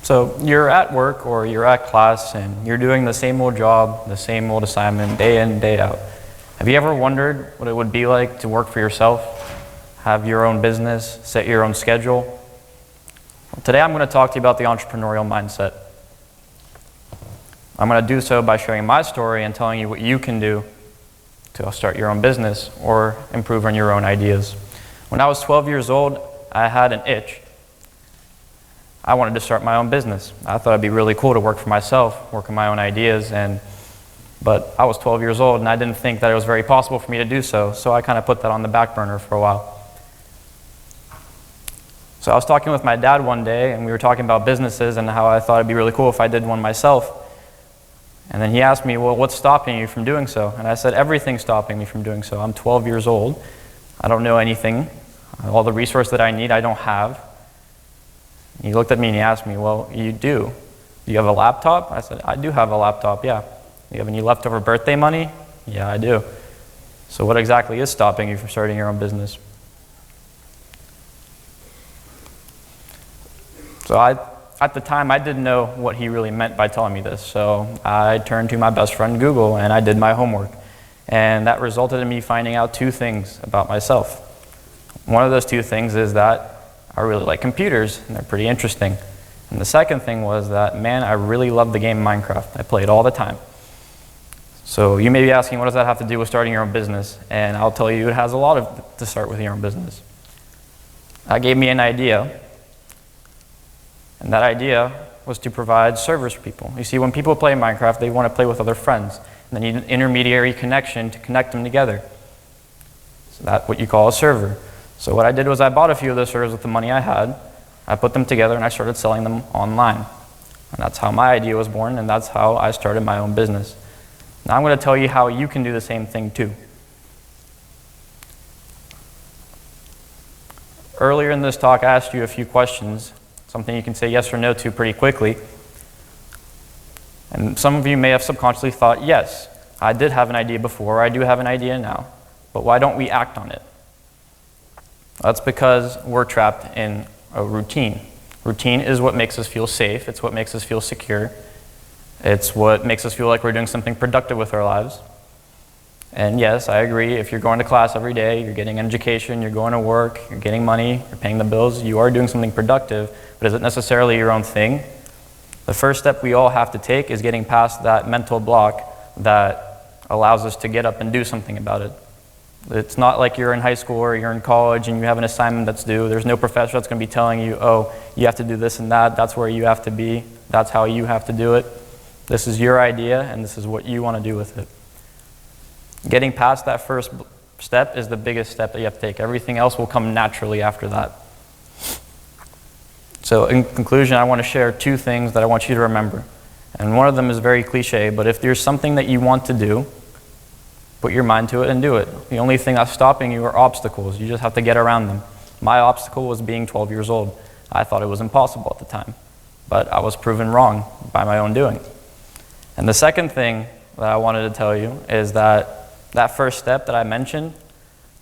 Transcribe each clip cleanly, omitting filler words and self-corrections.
So you're at work or you're at class and you're doing the same old job, the same old assignment, day in, day out. Have you ever wondered what it would be like to work for yourself, have your own business, set your own schedule? Well, today I'm going to talk to you about the entrepreneurial mindset. I'm going to do so by sharing my story and telling you what you can do to start your own business or improve on your own ideas. When I was 12 years old, I had an itch. I wanted to start my own business. I thought it'd be really cool to work for myself, work on my own ideas, but I was 12 years old and I didn't think that it was very possible for me to do so, so I kind of put that on the back burner for a while. So I was talking with my dad one day and we were talking about businesses and how I thought it'd be really cool if I did one myself. And then he asked me, well, what's stopping you from doing so? And I said, everything's stopping me from doing so. I'm 12 years old. I don't know anything. All the resources that I need, I don't have. He looked at me and he asked me, well, you do. Do you have a laptop? I said, I do have a laptop, yeah. Do you have any leftover birthday money? Yeah, I do. So what exactly is stopping you from starting your own business? So at the time, I didn't know what he really meant by telling me this. So I turned to my best friend, Google, and I did my homework. And that resulted in me finding out two things about myself. One of those two things is that I really like computers, and they're pretty interesting. And the second thing was that, man, I really love the game Minecraft. I play it all the time. So you may be asking, what does that have to do with starting your own business? And I'll tell you, it has a lot to start with your own business. That gave me an idea, and that idea was to provide servers for people. You see, when people play Minecraft, they want to play with other friends, and they need an intermediary connection to connect them together. So that's what you call a server. So what I did was I bought a few of those servers with the money I had, I put them together, and I started selling them online. And that's how my idea was born, and that's how I started my own business. Now I'm going to tell you how you can do the same thing too. Earlier in this talk, I asked you a few questions, something you can say yes or no to pretty quickly. And some of you may have subconsciously thought, yes, I did have an idea before, I do have an idea now, but why don't we act on it? That's because we're trapped in a routine. Routine is what makes us feel safe, it's what makes us feel secure, it's what makes us feel like we're doing something productive with our lives. And yes, I agree, if you're going to class every day, you're getting an education, you're going to work, you're getting money, you're paying the bills, you are doing something productive, but is it necessarily your own thing? The first step we all have to take is getting past that mental block that allows us to get up and do something about it. It's not like you're in high school or you're in college and you have an assignment that's due. There's no professor that's going to be telling you, oh, you have to do this and that, that's where you have to be, that's how you have to do it. This is your idea and this is what you want to do with it. Getting past that first step is the biggest step that you have to take. Everything else will come naturally after that. So in conclusion, I want to share two things that I want you to remember. And one of them is very cliche, but if there's something that you want to do, put your mind to it and do it. The only thing that's stopping you are obstacles. You just have to get around them. My obstacle was being 12 years old. I thought it was impossible at the time, but I was proven wrong by my own doing. And the second thing that I wanted to tell you is that that first step that I mentioned,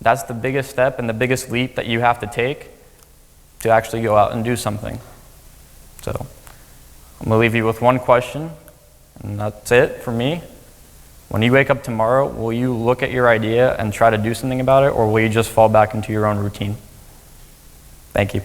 that's the biggest step and the biggest leap that you have to take to actually go out and do something. So I'm going to leave you with one question, and that's it for me. When you wake up tomorrow, will you look at your idea and try to do something about it, or will you just fall back into your own routine? Thank you.